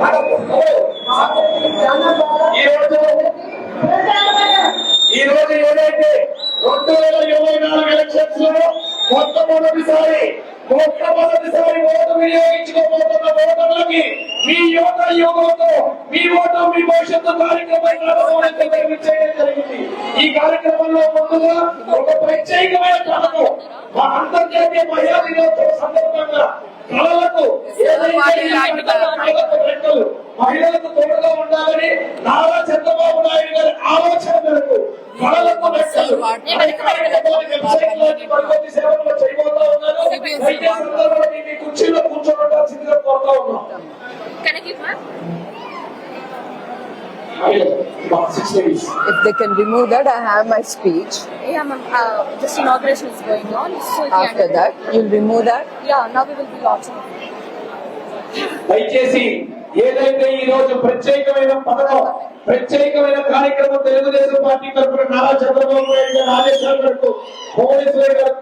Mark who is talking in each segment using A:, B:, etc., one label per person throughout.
A: ఈ రోజు ఏదైతే 2024 ఎలక్షన్స్ లో మొట్టమొదటిసారి ఓటు వినియోగించుకోబోతున్న ఓటర్లకి మీ యువతతో మీ ఓటు మీ భవిష్యత్తు కార్యక్రమం చేయడం జరిగింది. ఈ కార్యక్రమంలో ముందుగా ఒక ప్రత్యేకమైన కళను మా అంతర్జాతీయ మహిళా దినోత్సవం సందర్భంగా కళలకు మహిళలకు తోడుగా ఉండాలని నారా చంద్రబాబు నాయుడు గారి ఆలోచన మేరకు కళలకు సేవలు చేయబోతా ఉన్నారు. మీ కుర్చీలో కూర్చోవడాల్సిందిగా కోరుతా ఉన్నాం.
B: If they can remove that, I have my speech.
C: Yeah, ma'am. Just inauguration is going on. So
B: After that, you'll remove that?
C: Yeah, now we will be launching.
A: దయచేసి ఏదైతే ఈ రోజు ప్రత్యేకమైన పథకం ప్రత్యేకమైన కార్యక్రమం తెలుగుదేశం పార్టీ తరఫున నారా చంద్రబాబు నాయుడు గారి ఆదేశాల మేరకు భువనేశ్వరి గారు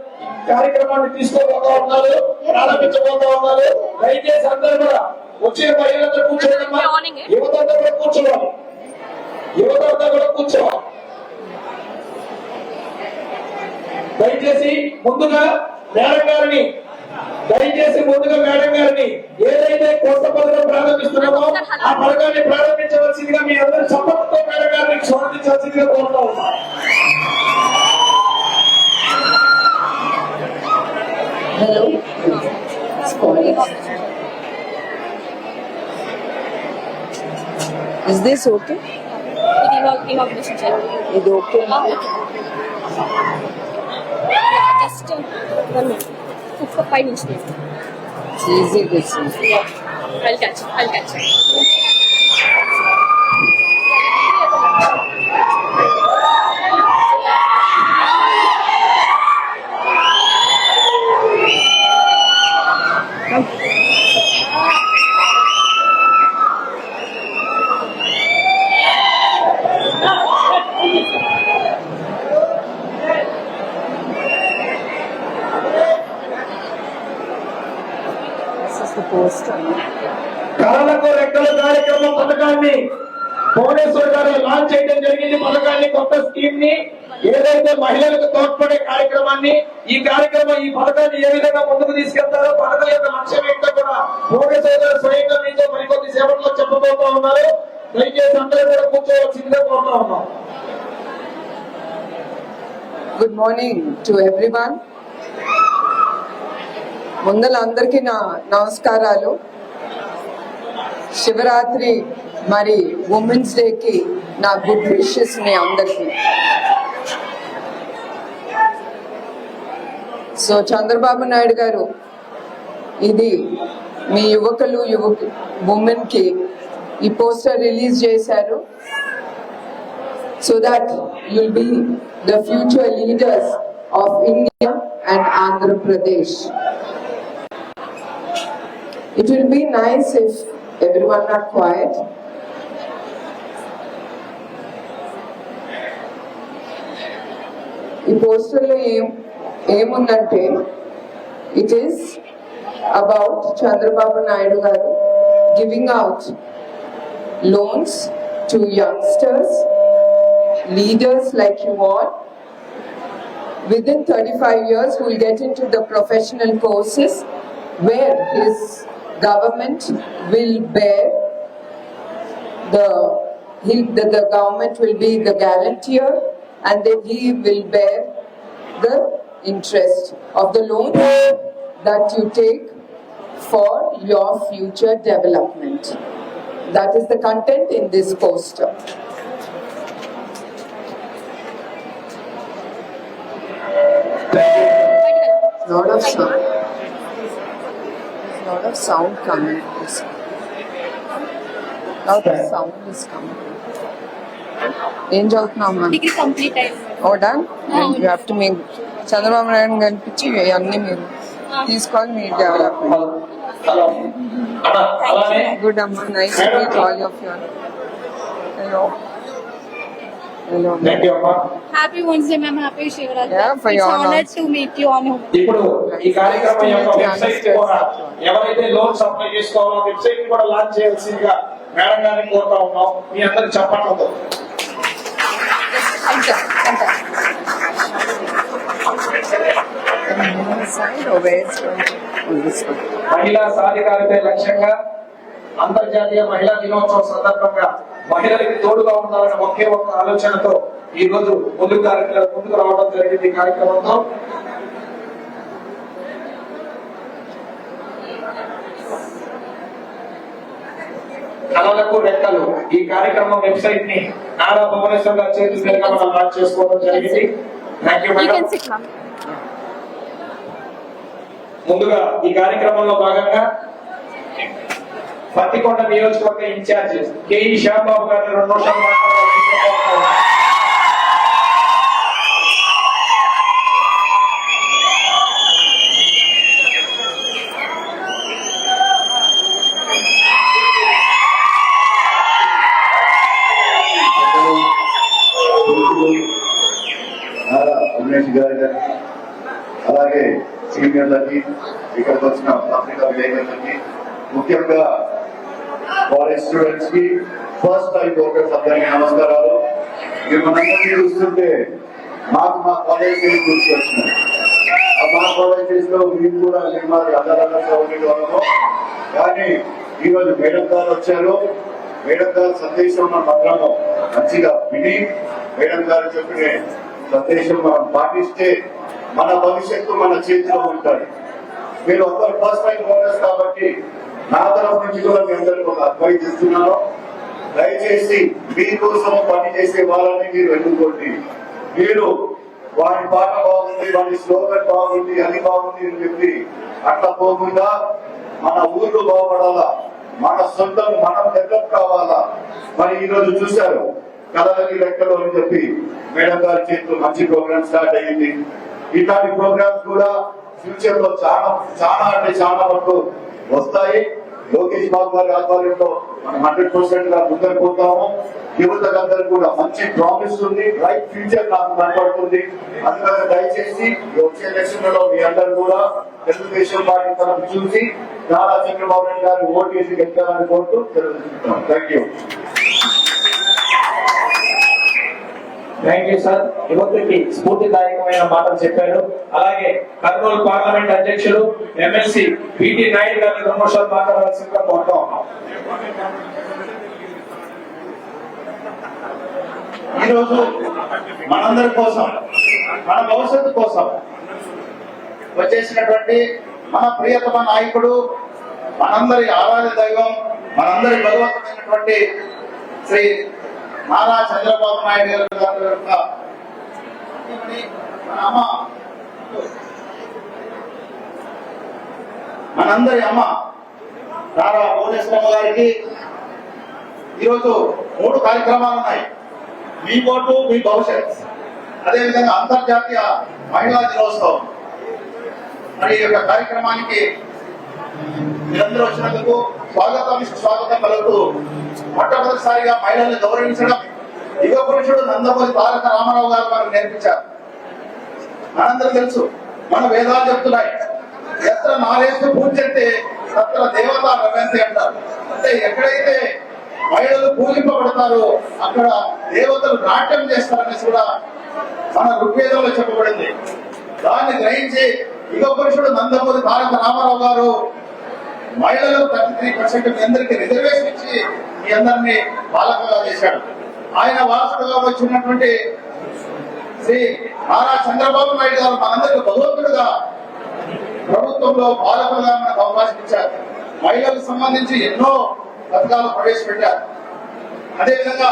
A: కార్యక్రమాన్ని తీసుకోబోతా ఉన్నారు, ప్రారంభించబోతా ఉన్నారు. దయచేసి అందరూ కూడా వచ్చే మహిళలందరూ కూర్చోవాలమ్మా, యువతంతా కూడా కూర్చోవాలి, యువతంతా కూడా కూర్చోవాలి. దయచేసి ముందుగా మేడం గారిని ఏదైతే కొత్త పథకం ప్రారంభిస్తున్నామో ఆ పథకాన్ని ప్రారంభించవలసిందిగా మీ అందరూ చప్పట్లతో మేడం గారిని స్వాగతించాల్సిందిగా కోరుతా ఉన్నాం.
B: Hello. Is this okay?
C: Inauguration.
B: Is it okay now?
C: Yeah, just 1 minute. 5 minutes.
B: It's easy this is.
C: Yeah, I'll catch it.
A: కళలకు రెక్కల కార్యక్రమం పథకాన్ని భువనేశ్వర్ గారు లాంచ్ చేయడం జరిగింది. పథకాన్ని కొత్త స్కీమ్ ని ఏదైతే మహిళలకు తోడ్పడే కార్యక్రమాన్ని ఈ పథకాన్ని ఏ విధంగా ముందుకు తీసుకెళ్తారో పథకం యొక్క లక్ష్యం ఏంటో కూడా భువనేశ్వర్ గారు స్వయంగా మీతో మరికొద్ది సేవల్లో చెప్పబోతా ఉన్నారు. దయచేసి అందరూ కూడా కూర్చోవలసిందిగా కోరుతా ఉన్నాం.
B: Good morning to everyone. ముందల అందరికీ నా నమస్కారాలు. శివరాత్రి మరి ఉమెన్స్ డేకి నా గుడ్ విషెస్ మీ అందరికీ. సో చంద్రబాబు నాయుడు గారు ఇది మీ ఉమెన్ కి ఈ పోస్టర్ రిలీజ్ చేశారు. So that you'll be the future leaders of India and Andhra Pradesh. It will be nice if everyone are quiet. ఈ పోస్టర్లో ఏముందంటే it is about Chandrababu Naidu garu giving out loans to youngsters, leaders like you all. Within 35 years, who will get into the professional courses where his government will bear the government will be the guarantor, and then he will bear the interest of the loan that you take for your future development. That is the content in this poster. Lot of sound coming. Lot of sound is coming. ఏం చదువుతున్నామా?
C: Degree complete అయింది.
B: Oh, done? You have to make Chandrababu Naidu కనిపించి అన్ని మీరు తీసుకోవాలి మీ development. Good అమ్మా, nice to meet all of you. Hello.
A: Thank you అమ్మా.
C: Happy Wednesday, ma'am. Happy Shivratri.
B: Yeah, for
C: It's
B: your
C: honored to meet you on home.
A: ఇప్పుడు ఈ కార్యక్రమం యొక్క వెబ్సైట్ కూడా ఎవరైతే లోన్స్ అప్లై చేసుకోవాలో వెబ్సైట్ కూడా లాంచ్ చేయాల్సిందిగా మేడం గారిని కోరుతా ఉన్నాం. మీ అందరికి చెప్పండి. మహిళా సాధికారత లక్ష్యంగా అంతర్జాతీయ మహిళా దినోత్సవం సందర్భంగా మహిళలకు తోడుగా ఉండాలనే ఒకే ఒక్క ఆలోచనతో ఈ రోజు ముందుకు రావడం జరిగింది. ఈ కార్యక్రమంతో కళలకు రెక్కలు ఈ కార్యక్రమం వెబ్సైట్ ని నారా భువనేశ్వర్ గారి చేతుల మీదుగా మనం లాంచ్ చేసుకోవడం జరిగింది. Thank you
C: You
A: madam.
C: can sit, ma'am.
A: ముందుగా ఈ కార్యక్రమంలో భాగంగా పత్తికొండ నియోజకవర్గ ఇన్ఛార్జ్ కేఈ శ్యాంబాబు గారిని 2 నిమిషాలు మాట్లాడాలి.
D: ఉమేష్ గారి అలాగే సీనియర్లకి ఇక్కడికి వచ్చిన పత్రికా విలేకరులకి ముఖ్యంగా కాలేజ్ స్టూడెంట్స్ కి ఫస్ట్ టైం వర్కర్స్ అందరికీ నమస్కారాలు. మనందరినీ చూస్తుంటే మాకు మా కాలేజ్ గుర్తొచ్చినాయి. మా కాలేజెస్ లో మేము కూడా మాది అల్లరల్ల సౌకర్యాలను కానీ ఈరోజు మేడం గారు వచ్చారు. మేడం గారి సందేశం మనం అందరము మంచిగా విని మేడం గారు చెప్పిన సందేశం మనం పాటిస్తే మన భవిష్యత్తు మన చేతిలో ఉంటుంది. మీరు అందరూ ఫస్ట్ టైం ఓనర్స్ కాబట్టి నా తరఫు నుంచి కూడా మీ అందరికీ ఒక అడ్వైజ్ ఇస్తున్నాను. దయచేసి మీకోసం పని చేసే వాళ్ళని మీరు ఎన్నుకోండి. మీరు వాడి పాట బాగుంది, వాడి స్లోగన్ బాగుంది, అది బాగుంది అని చెప్పి అట్లా పోకుండా మన ఊర్లు బాగుపడాలా, మన సొంతం మనం డెవలప్ కావాలా. మరి ఈ రోజు చూశారు కళలకి లెక్కలు అని చెప్పి మేడం గారి చేతిలో మంచి ప్రోగ్రామ్ స్టార్ట్ అయ్యింది. ఇట్లాంటి ప్రోగ్రామ్స్ కూడా ఫ్యూచర్ లో చాలా చాలా అంటే చాలా వరకు వస్తాయి. లోకేష్ బాబు గారి ఆధ్వర్యంలో మనం 100% గా ముందుకు పోతాము. యువతకందరూ కూడా మంచి ప్రామిస్ ఉంది, రైట్ ఫ్యూచర్ నాకు కనపడుతుంది. అందుకని దయచేసి వచ్చే ఎలక్షన్ లో మీ అందరూ కూడా తెలుగుదేశం పార్టీ తరఫు చూసి నారా చంద్రబాబు నాయుడు గారిని ఓటు వేసి గెలిచాలని కోరుతూ తెలుగుతున్నాం. Thank you.
A: Thank you sir. యువతకి స్ఫూర్తిదాయకమైన మాటలు చెప్పారు. అలాగే కర్నూలు పార్లమెంట్ అధ్యక్షులు ఎమ్మెల్సీ పిటి నాయుడు గారిని 2 నిమిషాలు మాట్లాడాల్సిందిగా కోరుతా ఉన్నాం.
D: ఈరోజు మనందరి కోసం, మన భవిష్యత్తు కోసం వచ్చేసినటువంటి మన ప్రియతమ నాయకుడు, మనందరి ఆరాధ్య దైవం, మనందరి భగవంతుడైనటువంటి శ్రీ నారా చంద్రబాబు నాయుడు గారి యొక్క అమ్మ, మనందరి అమ్మ నారా భువనేశ్వరమ్మ గారికి ఈరోజు 3 కార్యక్రమాలు ఉన్నాయి. మీ ఓటు మీ భవిష్యత్, అదేవిధంగా అంతర్జాతీయ మహిళా దినోత్సవం. మరి ఈ యొక్క కార్యక్రమానికి మీరందరూ వచ్చినందుకు స్వాగతం పలుకుతూ మొట్టమొదటిసారిగా మహిళల్ని గౌరవించడం యుగ పురుషుడు నందమూరి తారక రామారావు గారు మనకు నేర్పించారు. మనందరూ తెలుసు, మన వేదాలు చెప్తున్నాయి, ఎత్ర నారేస్తూ పూజంటే తత్ర దేవత రవంతి అంటారు. అంటే ఎక్కడైతే మహిళలు పూజింపబడతారో అక్కడ దేవతలు నాట్యం చేస్తారనేసి కూడా మన ఋగ్వేదంలో చెప్పబడింది. దాన్ని గ్రహించి యుగ పురుషుడు నందమూరి తారక రామారావు గారు మహిళలు 33% మీ అందరికీ రిజర్వేషన్ ఇచ్చి మీ అందరినీ పాలకులుగా చేశాడు. ఆయన వారసుడుగా వచ్చినటువంటి శ్రీ నారా చంద్రబాబు నాయుడు గారు మనందరికీ భగవంతుడుగా ప్రభుత్వంలో పాలకులుగా మనకు అవకాశం ఇచ్చారు. మహిళలకు సంబంధించి ఎన్నో పథకాలు ప్రవేశపెట్టారు. అదేవిధంగా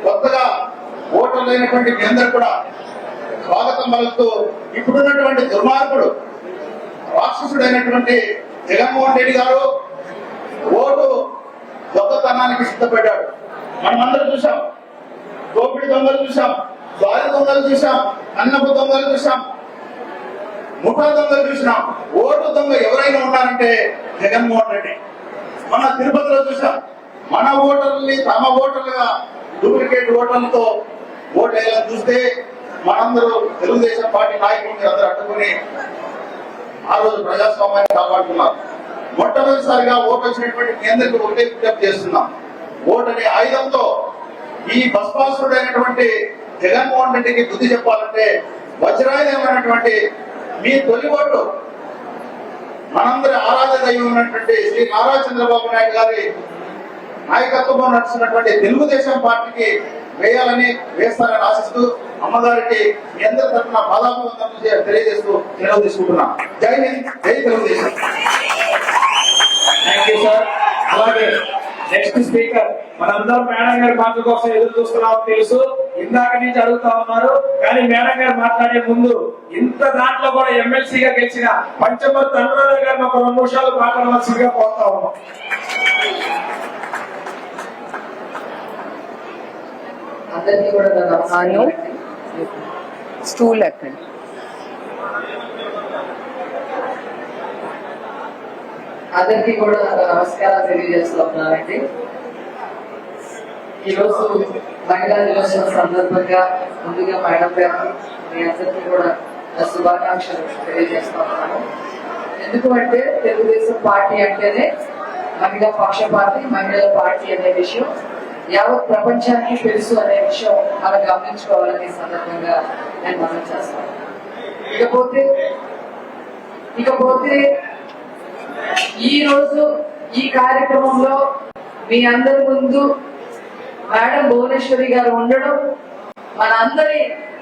D: కొత్తగా ఓటర్లు అయినటువంటి మీ అందరూ కూడా స్వాగతం పలుకుతూ ఇప్పుడున్నటువంటి దుర్మార్గుడు రాక్షసుడైనటువంటి జగన్మోహన్ రెడ్డి గారు ఓటు దొంగతనానికి సిద్ధపడ్డాడు. మనమందరం చూసాం, దోపిడి దొంగలు చూసాం, దారి దొంగలు చూసాం, అన్నపు దొంగలు చూసాం, ముఠా దొంగలు చూసినాం. ఓటు దొంగ ఎవరైనా ఉన్నారంటే జగన్మోహన్ రెడ్డి. మన తిరుపతిలో చూసాం, మన ఓటర్లని తమ ఓటర్లుగా డూప్లికేట్ ఓటర్లతో
E: ఓటు వేయాలని చూస్తే మనందరూ తెలుగుదేశం పార్టీ నాయకులు అందరూ అడ్డుకుని ఆ రోజు ప్రజాస్వామ్యాన్ని కాపాడుతున్నారు. మొట్టమొదటిసారిగా ఓటు వచ్చినటువంటి మీ అందరికీ ఒకటే విజ్ఞప్తి చేస్తున్నాం. ఓటు అనే ఆయుధంతో ఈ భస్మాసురుడైనటువంటి జగన్మోహన్ రెడ్డికి బుద్ధి చెప్పాలంటే వజ్రాయుధమైనటువంటి మీ తొలి ఓటు మనందరి ఆరాధ దైవం ఉన్నటువంటి శ్రీ నారా చంద్రబాబు నాయుడు గారి నాయకత్వంలో నడుస్తున్నటువంటి తెలుగుదేశం పార్టీకి వేయాలని వేస్తారని ఆశిస్తూ అమ్మగారికి మీ అందరి తరఫున బాధాభివందనలు తెలియజేస్తూ సెలవు తీసుకుంటున్నా. జై హింద్, జై తెలుగుదేశం.
A: Thank you sir. అలాగే నెక్స్ట్ స్పీకర్ మనందరం మేడం గారి మాటల కోసం ఎదురు చూస్తున్నామని తెలుసు. ఇందాక నుంచి అడుగుతా ఉన్నారు, కానీ మేడం గారు మాట్లాడే ముందు ఇంత దాంట్లో కూడా ఎమ్మెల్సీగా గెలిచిన పంచమర్తి అనురాధ గారిని ఒక 2 నిమిషాలు మాట్లాడవలసిందిగా కోరుతా ఉన్నాం.
B: అందరికీ కూడా నా నమస్కారం. స్టూల్ ఎక్కండి. అందరికీ కూడా నమస్కారం తెలియజేస్తూ ఉన్నానండి. ఈరోజు మహిళా దినోత్సవం సందర్భంగా ముందుగా మేడం గారు మీ అందరికీ కూడా శుభాకాంక్షలు తెలియజేస్తూ ఉన్నాను. ఎందుకంటే తెలుగుదేశం పార్టీ అంటేనే మహిళా పక్షపాతి, మహిళల పార్టీ అనే విషయం యావత్ ప్రపంచానికి తెలుసు అనే విషయం మనం గమనించుకోవాలనే సందర్భంగా నేను మనం చేస్తాను. ఇకపోతే ఈ రోజు ఈ కార్యక్రమంలో మీ అందరి ముందు మేడం భువనేశ్వరి గారు ఉండడం మన అందరి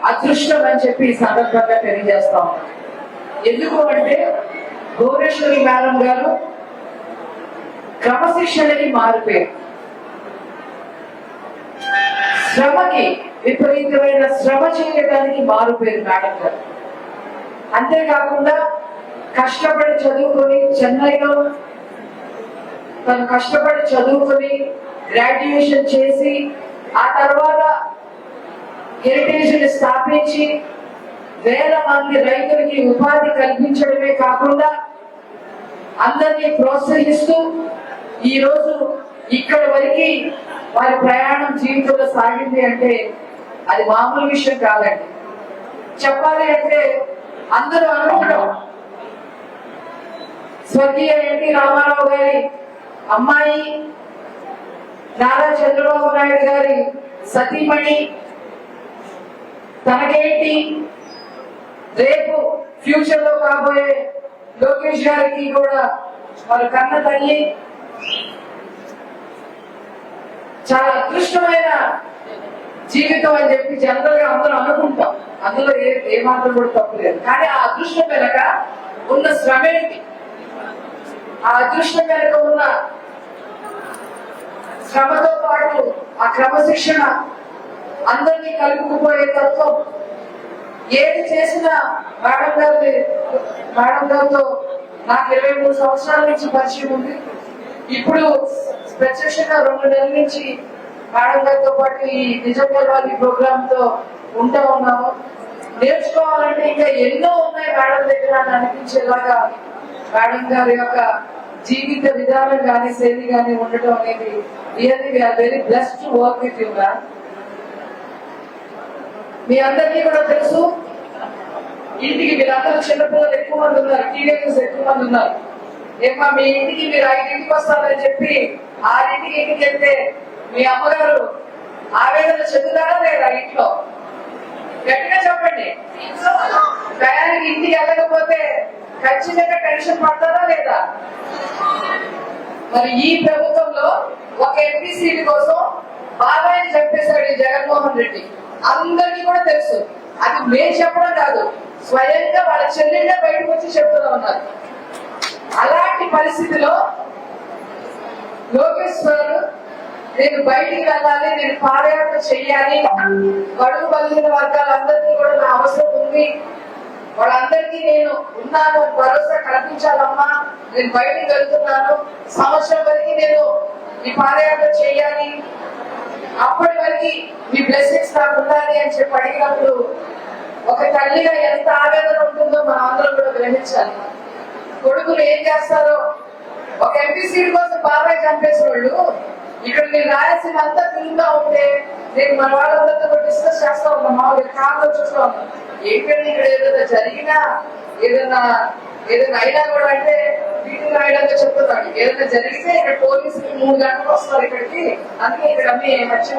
B: అదృష్టం అని చెప్పి ఈ సందర్భంగా తెలియజేస్తా ఉన్నాం. ఎందుకు అంటే భువనేశ్వరి మేడం గారు క్రమశిక్షణకి మారిపోయారు. శ్రమకి విపరీతమైన శ్రమ చేయడానికి మారిపోయారు మేడం గారు. అంతేకాకుండా కష్టపడి చదువుకొని చెన్నైలో తను కష్టపడి చదువుకొని గ్రాడ్యుయేషన్ చేసి ఆ తర్వాత హెరిటేజ్ ని స్థాపించి వేల మంది రైతులకి ఉపాధి కల్పించడమే కాకుండా అందరినీ ప్రోత్సహిస్తూ ఈ రోజు ఇక్కడ వరకు వారి ప్రయాణం జీవితంలో సాగింది అంటే అది మామూలు విషయం కాదండి. చెప్పాలి అంటే అందరూ అనుకుంటాం స్వర్గీయ ఎన్టీ రామారావు గారి అమ్మాయి, నారా చంద్రబాబు నాయుడు గారి సతీమణి, తనకేంటి రేపు ఫ్యూచర్ లో కాబోయే లోకేష్ గారికి కూడా వారి కన్న తల్లి, చాలా అదృష్టమైన జీవితం అని చెప్పి జనరల్ గా అందరూ అనుకుంటాం. అందులో ఏ మాత్రం కూడా తప్పు లేదు. కానీ ఆ అదృష్టం వెనక ఉన్న శ్రమ ఏంటి, ఆ అదృష్టం వెనక ఉన్న శ్రమతో పాటు ఆ క్రమశిక్షణ, అందరినీ కలుపుకుపోయే తత్వం, ఏది చేసినా మేడం గారితో నాకు 23 సంవత్సరాల నుంచి పరిచయం ఉంది. ఇప్పుడు ప్రత్యక్షంగా 2 నెలల నుంచి మేడం గారితో పాటు ఈ నిజం గెలవాలి ప్రోగ్రామ్ తో ఉంటా ఉన్నాము. నేర్చుకోవాలంటే ఇంకా ఎన్నో ఉన్నాయి మేడం దగ్గర అని అనిపించేలాగా మేడం గారి యొక్క జీవిత విధానం కానీ శైలి కానీ ఉండటం అనేది really we are very blessed to work with you ma'am. మీ అందరికీ కూడా తెలుసు, ఇంటికి మీరందరూ చిన్నపిల్లలు ఎక్కువ మంది ఉన్నారు, టీనేజర్స్ ఎక్కువ మంది ఉన్నారు. ఏమా మీ ఇంటికి మీరు 5ంటికి వస్తారని చెప్పి 6ంటికి ఇంటికి వెళ్తే మీ అమ్మగారు ఆవేదన చెందుతారా లేదా? ఇంట్లో గట్టిగా చెప్పండి. టయానికి ఇంటికి వెళ్ళకపోతే ఖచ్చితంగా టెన్షన్ పడతారా లేదా? మరి ఈ ప్రభుత్వంలో ఒక ఎంపీ సీట్ కోసం బాబాయిని చంపేశాడు ఈ జగన్మోహన్ రెడ్డి. అందరికీ కూడా తెలుసు. అది మేము చెప్పడం కాదు, స్వయంగా వాళ్ళ చెల్లెళ్ళే బయటకు వచ్చి చెప్తూ ఉన్నారు. అలాంటి పరిస్థితిలో లోకేష్ గారు నేను బయటికి వెళ్ళాలి, నేను పాదయాత్ర చెయ్యాలి, బడుగు బలిగిన వర్గాలందరికీ కూడా నా అవసరం ఉంది, వాళ్ళందరికీ నేను ఉన్నాను, భరోసా కల్పించాలమ్మా, నేను బయటికి వెళ్తున్నాను, సంవత్సరం వరకు నేను ఈ పాదయాత్ర చెయ్యాలి, అప్పటి వరకు మీ బ్లెస్సింగ్స్ నాకు ఉండాలి అని చెప్పి అడిగినప్పుడు ఒక తల్లిగా ఎంత ఆవేదన ఉంటుందో మనం అందరం కూడా గ్రహించాలి. కొడుకులు ఏం చేస్తారో, ఒక ఎంపీ సీట్ కోసం బాబాయ్ చంపేసిన వాళ్ళు ఇక్కడ మీరు రాయాల్సిన అంతా తిరుగుతా ఉంటే నేను మన వాళ్ళందరితో డిస్కస్ చేస్తా ఉన్నాం, మామూలుగా కాల్లో చూస్తా ఉన్నాం. ఏంటంటే ఇక్కడ ఏదైనా జరిగినా ఏదైనా అయినా కూడా అంటే మీటింగ్ రాయడానికి చెప్తున్నాడు. ఏదైనా జరిగితే ఇక్కడ పోలీసులు 3 గంటలకు వస్తారు ఇక్కడికి, అందుకే ఇక్కడ అన్ని మధ్య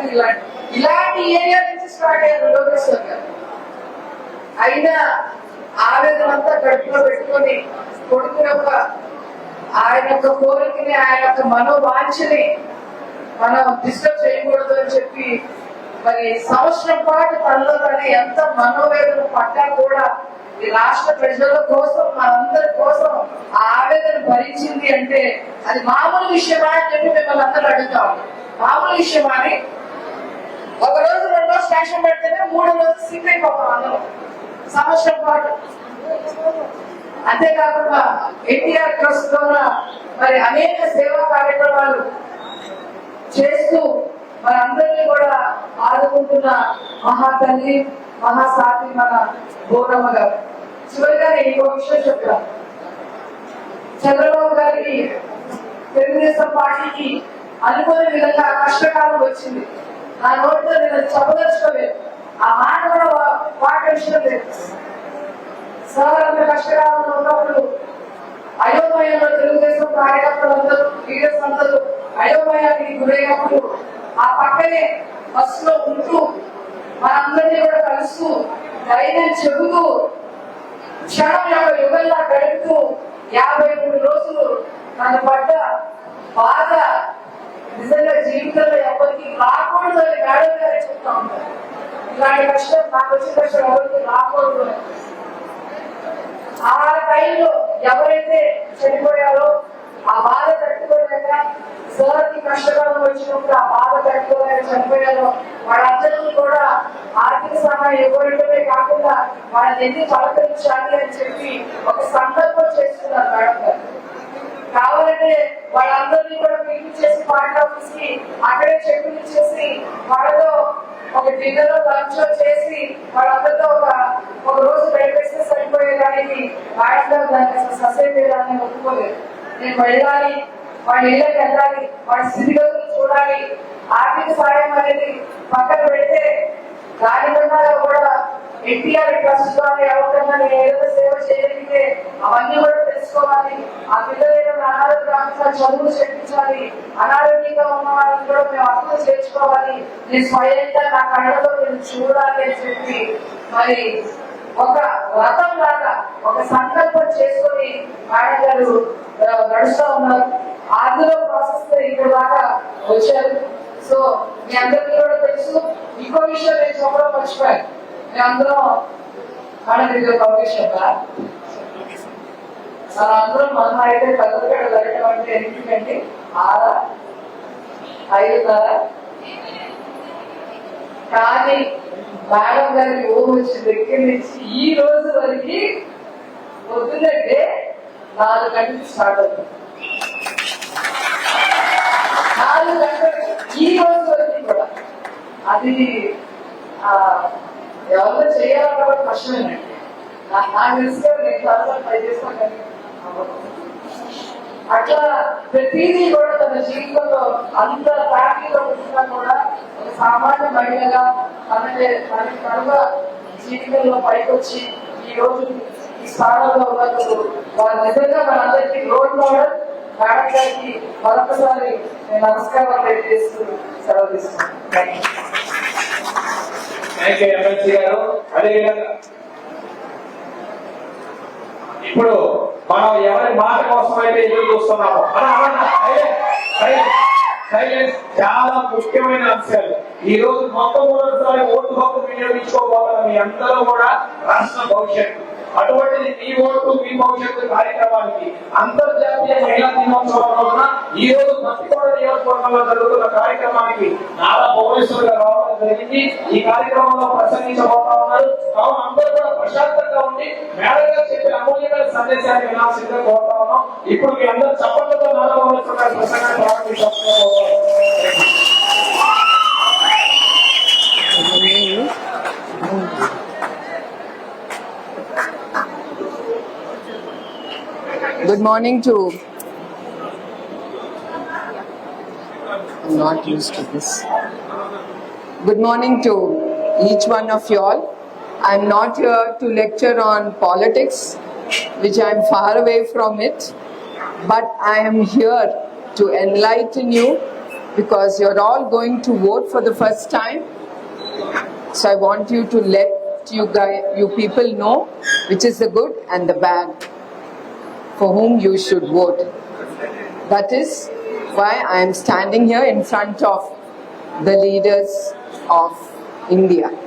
B: ఇలాంటి ఏరియా నుంచి స్టార్ట్ అయ్యారు లోకేశ్వర్ గారు. అయినా ఆవేదన అంతా కడుపులో పెట్టుకొని కొడుకు యొక్క ఆయన యొక్క కోరికని ఆయన యొక్క మనోవాంఛని మనం డిస్టర్బ్ చేయకూడదు అని చెప్పి మరి సంవత్సరం పాటు తనలో తను ఎంత మనోవేదన పడ్డా కూడా ఈ రాష్ట్ర ప్రజల కోసం మనందరి కోసం ఆ ఆవేదన భరించింది అంటే అది మామూలు విషయమా అని చెప్పి మిమ్మల్ని అందరూ అడుగుతా ఉన్నాం. మామూలు విషయమా అని ఒక రోజు 2 రోజు స్టేషన్ పెడితేనే 3వ రోజు సిక్ అయిపోతాం అందరం సంవత్సరం పాటు. అంతేకాకుండా ఎన్టీఆర్ ట్రస్ట్ ద్వారా మరి అనేక సేవా కార్యక్రమాలు చేస్తూ మనందరినీ కూడా ఆదుకుంటున్న మహాతల్లి మహాసాతి మన గౌరమ్మ గారు. చివరిగా నేను ఇంకో విషయం చెప్తాను. చంద్రబాబు గారికి తెలుగుదేశం పార్టీకి అనుకోని విధంగా కష్టకాలం వచ్చింది. నా నోటితో నేను చెప్పదలుచుకోలేదు, ఆ మాట కూడా పాటించడం లేదు. సార్ అంత కష్టకాలంలో ఉన్నప్పుడు అయోమయంలో తెలుగుదేశం కార్యకర్తలందరూ లీడర్స్ అందరూ అయోమయానికి గురైనప్పుడు ఆ పక్కనే బస్సులో ఉంటూ మనందరినీ కూడా కలుస్తూ ధైర్యం చెబుతూ క్షణం యొక్క యుగంగా గడుపుతూ 53 రోజులు నన్ను పడ్డ బాధ నిజంగా జీవితంలో ఎవరికి రాకూడదు అని మేడం గారే చెప్తా ఉంటారు. ఇలాంటి కష్టం నాకు వచ్చిన కష్టం ఎవరికి రాకూడదు. ఆ టైంలో ఎవరైతే చనిపోయారో ఆ బాధ తట్టుకోలేక సార్కి కష్టకాలం వచ్చినప్పుడు ఆ బాధ తట్టుకోలేక చనిపోయారో వాళ్ళందరికీ కూడా ఆర్థిక సహాయం ఇవ్వడమే కాకుండా వాళ్ళని ఎన్ని పలకరించాలి అని చెప్పి ఒక సంకల్పం చేస్తున్నారు మేడం గారు. కావాలంటే వాళ్ళందరినీ కూడా పిలిపించేసి పార్టీ ఆఫీస్ కి అక్కడే చెక్కులు ఇచ్చేసి వాళ్ళతో ఒక డిన్నర్ లంచ్ చేసి వాళ్ళందరితో ఒక రోజు గడిపేస్తే సరిపోయేదానికి మేడం దానికి అసలు ససేపేదాన్ని ఒప్పుకోలేదు. నేను వెళ్ళాలి, వాళ్ళ ఇళ్ళకి వెళ్ళాలి, వాళ్ళ స్థితిగతులు చూడాలి. ఆర్థిక సాయం అనేది పక్కన పెడితే దానికన్నా కూడా ఎన్టీఆర్ ట్రస్ట్ ద్వారా ఎవరికన్నా నేను ఏదైనా సేవ చేయగలిగితే అవన్నీ కూడా తెలుసుకోవాలి. ఆ పిల్లలు అనారోగ్యంగా చదువులు చెప్పించాలి, అనారోగ్యంగా ఉన్న వాళ్ళని కూడా మేము అర్థం చేర్చుకోవాలి, నేను స్వయంగా నా కళ్ళలో నేను చూడాలి అని చెప్పి మరి ఒక వ్రతం లాగా ఒక సంకల్పం చేసుకుని మేడం గారు నడుస్తూ ఉన్నారు. ఆదిలో ప్రాసెస్ ఇక్కడ దాకా వచ్చారు. సో మీ అందరికీ కూడా తెలుసు. ఇంకో విషయం నేను చెప్పడం మర్చిపోయాను. మేమందరం మన పబ్లిష్ మనందరం మన అయితే పెద్దగా జరగడం అంటే ఎందుకంటే 6, 5 కానీ మేడం గారికి ఊహ వచ్చిన దగ్గర నుంచి ఈ రోజు వరకు పొద్దునంటే 4 గంటలకు స్టార్ట్ అవుతుంది. 4 గంటలు ఈ రోజు వరకు కూడా అది ఎవరో చేయాలన్న కూడా కష్టమేనండి. నాకు తెలిస్తే నేను చాలా ట్రై చేస్తాను కానీ అట్లా ప్రతిదీ కూడా తన జీవితంలో అంత ఫ్యామిలీలో ఉంటున్నా కూడా ఒక సామాన్య మహిళగా తనకి కనుక జీవితంలో పైకి వచ్చి ఈ రోజు ఈ స్థానంలో ఉన్నందుకు వారు నిజంగా మనందరికీ రోల్ మోడల్. మేడం గారికి మరొకసారి నేను నమస్కారం తెలియజేస్తూ సెలవు తీసుకున్నాను.
A: థ్యాంక్ యూ ఎమ్మెల్సీ గారు. అదేవిధంగా ఇప్పుడు మనం ఎవరి మాట కోసం అయితే ఎదురు చూస్తున్నామో చాలా ముఖ్యమైన అంశాలు ఈ రోజు మొట్టమొదటిసారి ఓటు హక్కు వినియోగించుకోబోతున్న మీ అందరూ కూడా రాష్ట్ర భవిష్యత్తు. అటువంటిది మీ ఓటు మీ భవిష్యత్తు కార్యక్రమానికి అంతర్జాతీయ మహిళా దినోత్సవం రోజున ఈ రోజు పత్తికోట నియోజకవర్గంలో జరుగుతున్న కార్యక్రమానికి నారా భువనేశ్వర్ గారు రావడం జరిగింది. ఈ కార్యక్రమంలో ప్రసంగించబోతా ఉన్నారు. కావున అందరూ కూడా ప్రశాంతంగా ఉండి మేడం గారు చెప్పిన అమూల్యమైన సందేశాన్ని వినాల్సిందిగా కోరుతా ఉన్నాం. ఇప్పుడు మీ అందరూ చప్పట్లతో నారా భువనేశ్వర్ గారి ప్రసంగాన్ని ప్రారంభించారు.
B: Good morning to I'm not used to this. Good morning to each one of you all. I'm not here to lecture on politics, which I'm far away from it, but I am here to enlighten you because you're all going to vote for the first time. So I want you to let you people know which is the good and the bad for whom you should vote. That is why I am standing here in front of the leaders of India.
C: Can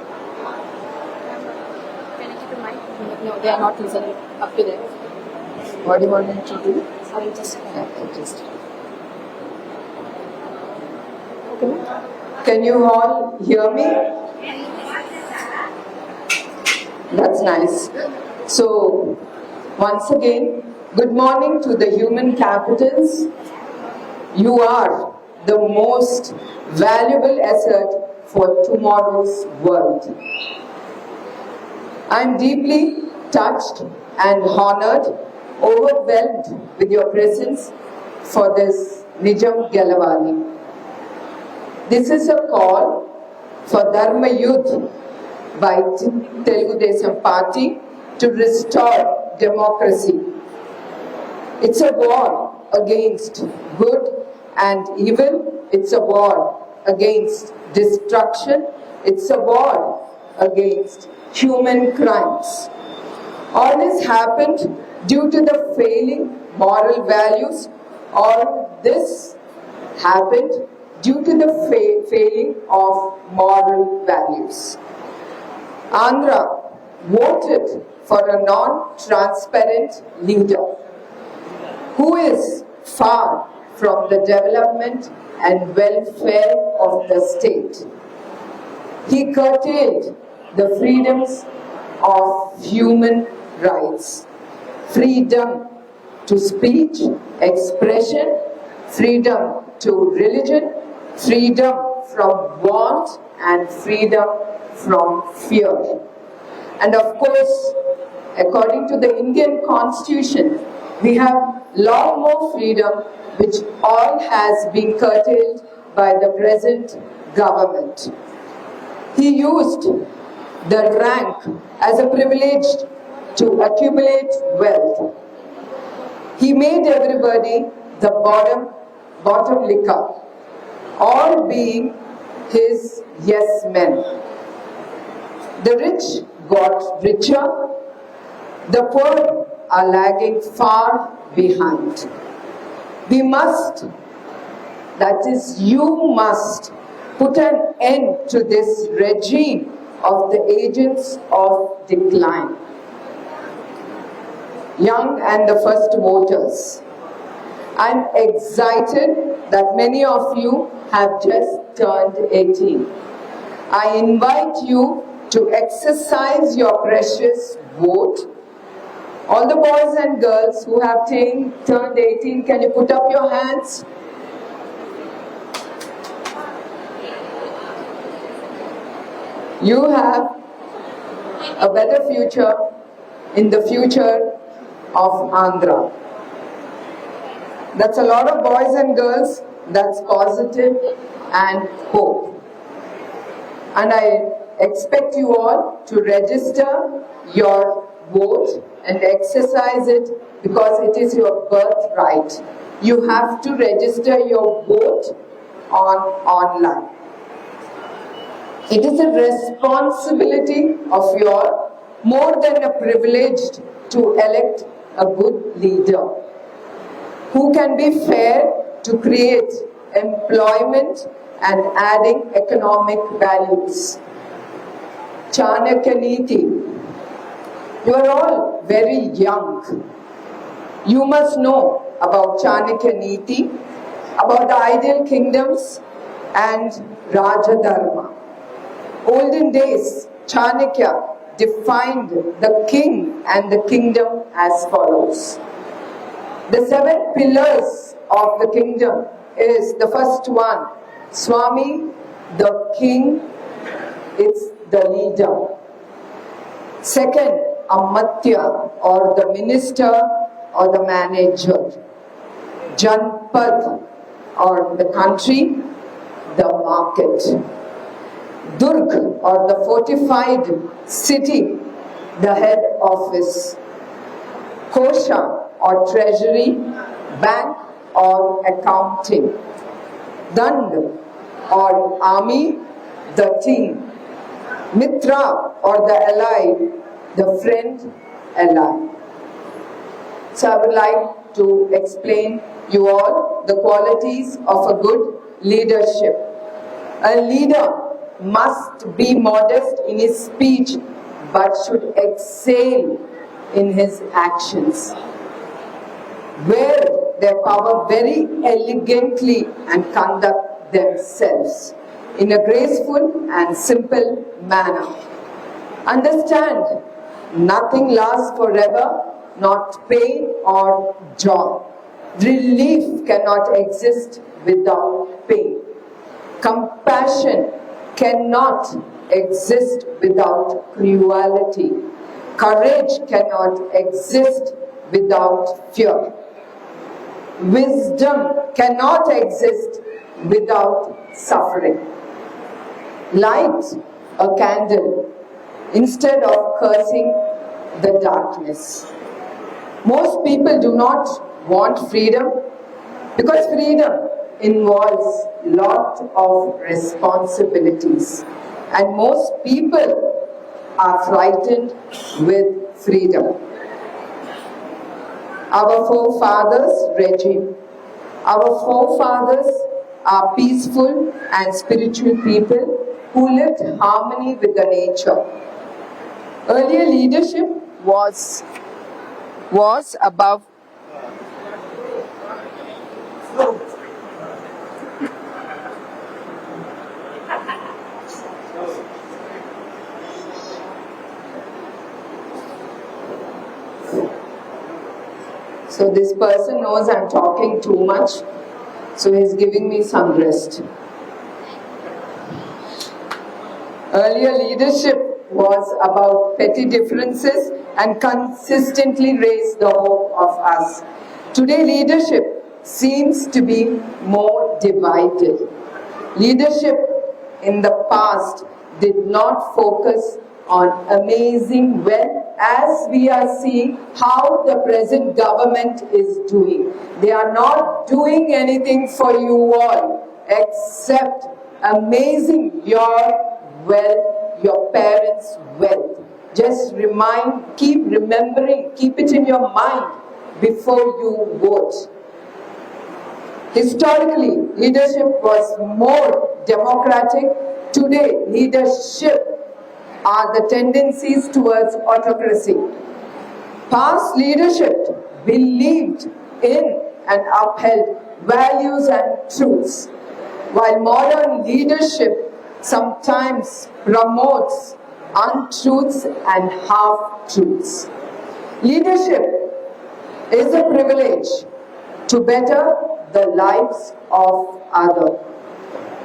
C: I keep the mic? No, they are not listening up to there.
B: What do you want me to do?
C: I will just. Okay, ma'am?
B: Can you all hear me? That's nice. So, once again, good morning to the human capitals. You are the most valuable asset for tomorrow's world. I am deeply touched and honored, overwhelmed with your presence for this Nijam Gelavali. This is a call for Dharma Yudh by Telugu Desam Party to restore democracy. It's a war against good and evil. It's a war against destruction. It's a war against human crimes. All this happened due to the failing moral values. All this happened due to the failing of moral values. Andhra voted for a non-transparent leader who is far from the development and welfare of the state. He curtailed the freedoms of human rights, freedom to speech, expression, freedom to religion, freedom from want, and freedom from fear. And of course, according to the Indian Constitution, we have lot more freedom, which all has been curtailed by the present government. He used the rank as a privilege to accumulate wealth. He made everybody the bottom licker, all being his yes men. The rich got richer, the poor are lagging far behind. We must, that is, you must, put an end to this regime of the agents of decline. Young and the first voters, I'm excited that many of you have just turned 18. I invite you to exercise your precious vote. All the boys and girls who have turned 18, can you put up your hands? You have a better future in the future of Andhra. That's a lot of boys and girls. That's positive and hope. And I expect you all to register your vote and exercise it because it is your birthright. You have to register your vote online. It is a responsibility of yours, more than a privilege, to elect a good leader who can be fair to create employment and adding economic values. Chanakya Niti. You are all very young. You must know about Chanakya Niti, about the ideal kingdoms and Rajadharma. Olden days, Chanakya defined the king and the kingdom as follows. The 7 pillars of the kingdom is the first one, Swami, the king, it's the leader. Second, Amatya, or the minister or the manager. Janpad, or the country. the market. Durg, or the fortified city, the head office. Kosha, or treasury, bank or accounting. Dand, or army, the team. Mitra, or the ally, the friend, ally. So I would like to explain you all the qualities of a good leadership. A leader must be modest in his speech but should excel in his actions. Wear their power very elegantly and conduct themselves in a graceful and simple manner. Understand, nothing lasts forever, not pain or joy. Relief cannot exist without pain. Compassion cannot exist without cruelty. Courage cannot exist without fear. Wisdom cannot exist without suffering. Light a candle instead of cursing the darkness. Most people do not want freedom because freedom involves lot of responsibilities, and most people are frightened with freedom. Our forefathers' regime. Our forefathers are peaceful and spiritual people who lived in harmony with the nature. Earlier leadership was above So this person knows I'm talking too much, so he's giving me some rest. Earlier leadership was about petty differences and consistently raised the hope of us. Today leadership seems to be more divided. Leadership in the past did not focus on amazing wealth as we are seeing how the present government is doing. They are not doing anything for you all except amazing your wealth, your parents' wealth. Just keep remembering, keep it in your mind before you vote. Historically, leadership was more democratic. Today, leadership are the tendencies towards autocracy. Past leadership believed in and upheld values and truths, while modern leadership sometimes promotes untruths and half-truths. Leadership is a privilege to better the lives of others.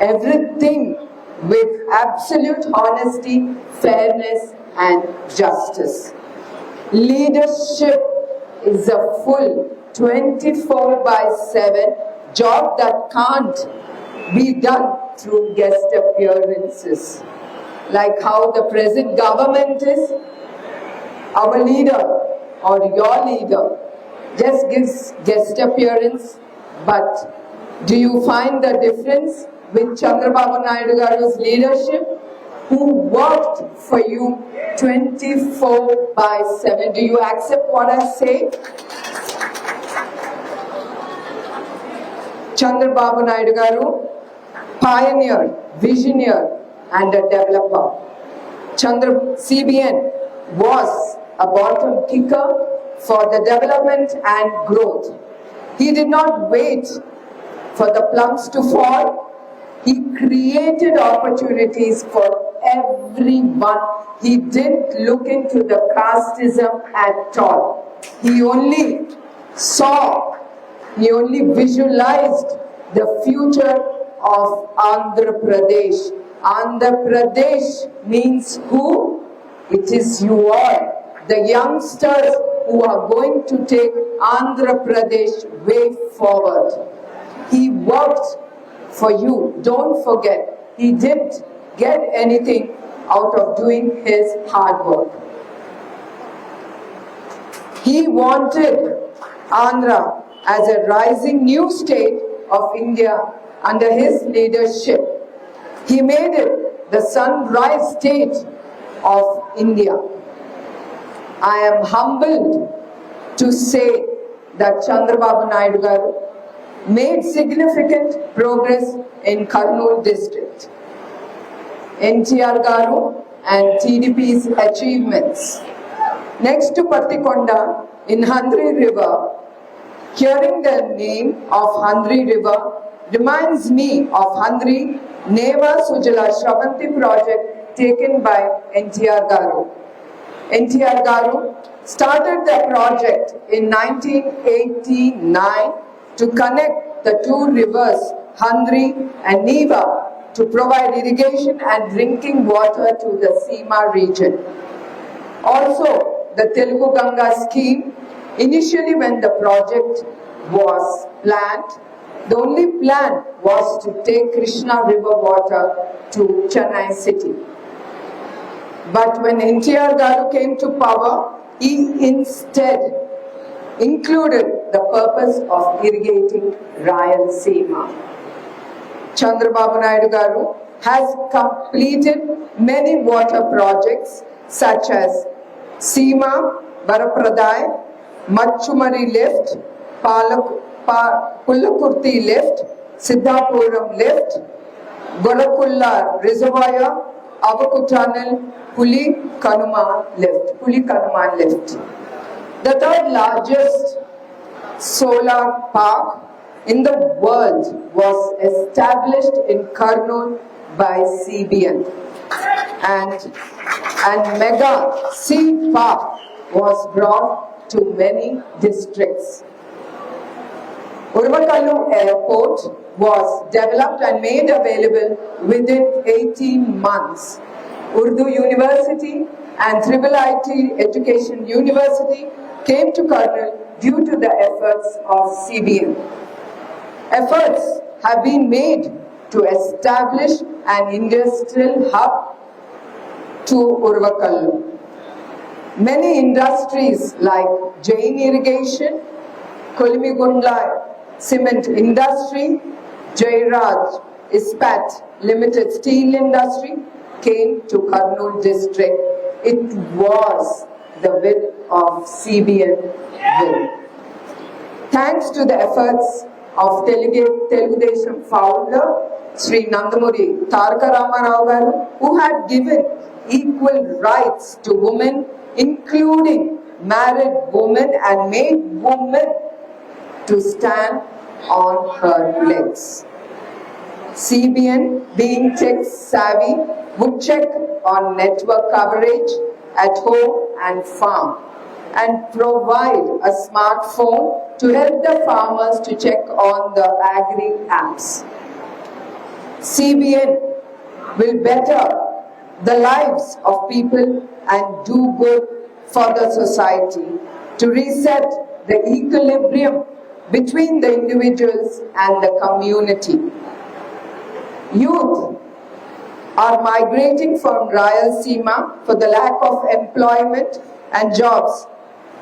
B: Everything with absolute honesty, fairness and justice. Leadership is a full 24/7 job that can't be done through guest appearances. Like how the present government is, our leader or your leader just gives guest appearance, but do you find the difference with Chandrababu Naidu Garu's leadership, who worked for you 24/7? Do you accept what I say? Chandrababu Naidu Garu, pioneer, visionary and a developer. CBN was a bottom kicker for the development and growth. He did not wait for the plums to fall. He created opportunities for everyone. He didn't look into the casteism at all. He only visualized the future of Andhra Pradesh. Andhra Pradesh means who? It is you all, the youngsters who are going to take Andhra Pradesh way forward. He worked for you. Don't forget, he didn't get anything out of doing his hard work. He wanted Andhra as a rising new state of India under his leadership. He made it the sunrise state of India. I am humbled to say that Chandrababu Naidu garu made significant progress in Kurnool district. NTR garu and TDP's achievements. Next to Pattikonda in Handri River, hearing the name of Handri River reminds me of Handri Neva Sujala Shravanti project taken by NTR garu. NTR garu started the project in 1989 to connect the two rivers, Handri and Neva, to provide irrigation and drinking water to the Seema region. Also, the Telugu Ganga scheme, initially when the project was planned, the only plan was to take Krishna river water to Chennai city. But when NTR garu came to power, he instead included the purpose of irrigating Rayalaseema. Chandrababu Naidu garu has completed many water projects such as Seema, Barapradai, Machumari lift, Pullakurti lift, Siddhapuram lift, Golakulla reservoir, Avaku tunnel, Puli Kanuman lift. The third largest solar park in the world was established in Kurnool by CBN, and mega sea park was brought to many districts. Urvakallu Airport was developed and made available within 18 months. Urdu University and IIIT Education University came to Kurnool due to the efforts of CBN. Efforts have been made to establish an industrial hub to Urvakallu. Many industries like Jain Irrigation, Kolimigundla Cement Industry, Jairaj Ispat Limited Steel Industry came to Kurnool district. It was the will of CBN will. Thanks to the efforts of Telugu Desam founder Sri Nandamuri Taraka Ramarao garu, who had given equal rights to women, including married women, and made women to stand on her legs. CBN, being tech savvy, would check on network coverage at home and farm and provide a smartphone to help the farmers to check on the agri apps. CBN will better the lives of people and do good for the society to reset the equilibrium between the individuals and the community. Youth are migrating from Rayalaseema for the lack of employment and jobs.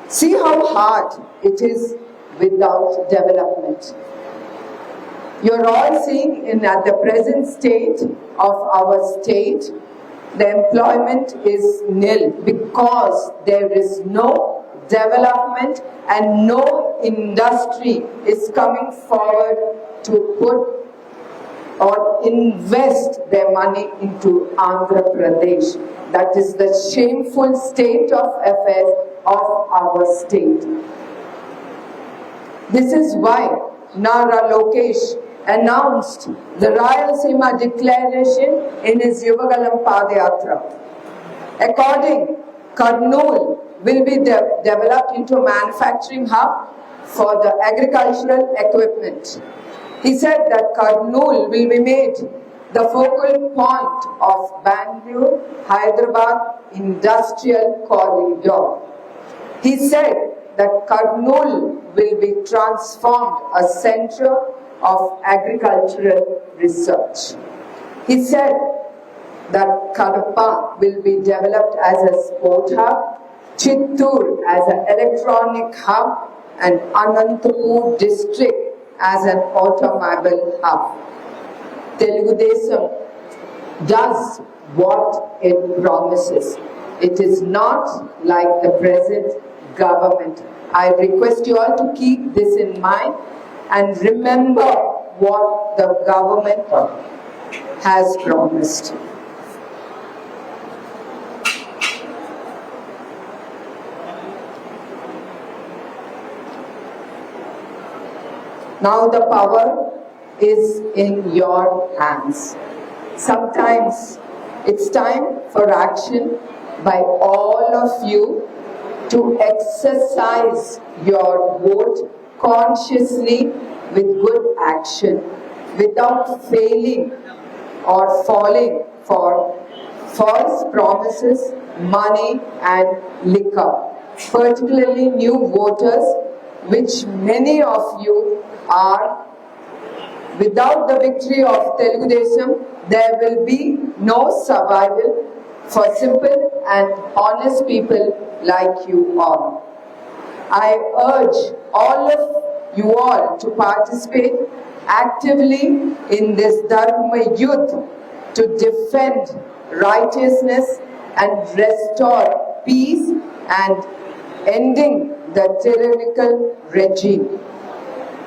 B: See how hard it is without development. You're all seeing at the present state of our state, the employment is nil because there is no development and no industry is coming forward to put or invest their money into Andhra Pradesh. That is the shameful state of affairs of our state. This is why Nara Lokesh announced the Rayalaseema Declaration in his Yuvagalam Padayatra. According, Kurnool will be developed into a manufacturing hub for the agricultural equipment. He said that Kurnool will be made the focal point of Bangalore-Hyderabad industrial corridor. He said that Kurnool will be transformed a center of Agricultural Research. He said that Kadapa will be developed as a sport hub, Chittoor as an electronic hub, and Anantapur district as an automobile hub. Telugu Desam does what it promises. It is not like the present government. I request you all to keep this in mind and remember what the government has promised. Now the power is in your hands. Sometimes it's time for action by all of you to exercise your vote consciously with good action, without failing or falling for false promises, money and liquor. Particularly new voters, which many of you are. Without the victory of Telugu Desam, there will be no survival for simple and honest people like you all. I urge all of you all to participate actively in this Dharma Yudh to defend righteousness and restore peace and ending the tyrannical regime.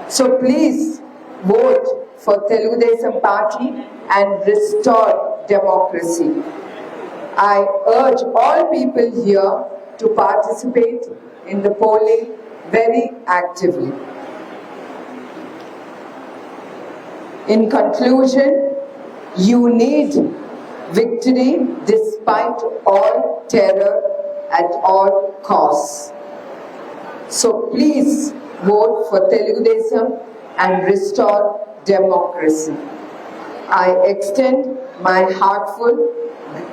B: So please vote for Telugu Desam Party and restore democracy. I urge all people here to participate in the polling very actively. In conclusion, you need victory despite all terror at all costs. So please vote for Telugu Desam and restore democracy. I extend my heartfelt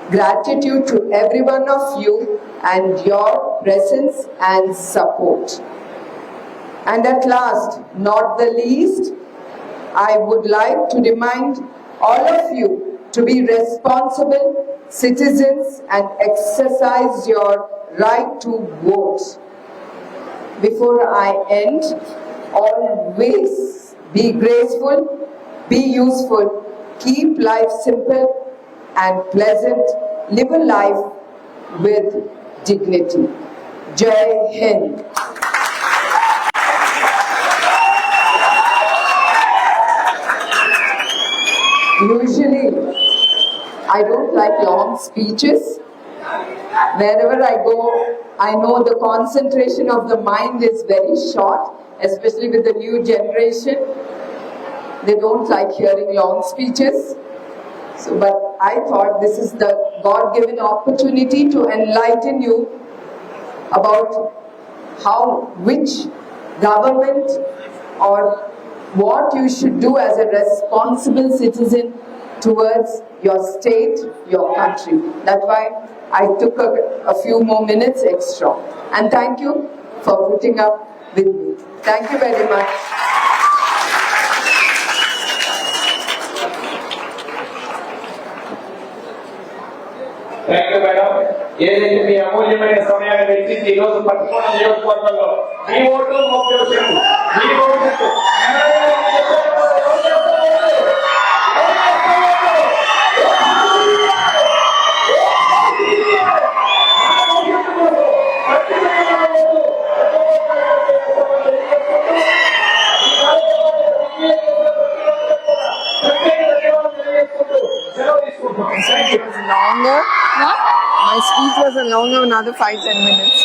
B: gratitude to every one of you and your presence and support. And at last, not the least, I would like to remind all of you to be responsible citizens and exercise your right to vote. Before I end, always be graceful, be useful, keep life simple and pleasant, live a life with dignity. Jai Hind. Usually, I don't like long speeches. Wherever I go, I know the concentration of the mind is very short, especially with the new generation. They don't like hearing long speeches. So, but I thought this is the God-given opportunity to enlighten you about which government or what you should do as a responsible citizen towards your state, your country. That's why I took a few more minutes extra. And thank you for putting up with me. Thank you very much.
A: Thank you madam. ఏదైతే మీ అమూల్యమైన సమయాన్ని వెచ్చించి ఈ రోజు పట్టుకోణ నియోజకవర్గంలో మీ vote ముఖ్యం. మీ vote
B: Longer.
C: What?
B: My speech was longer, another 5-10 minutes.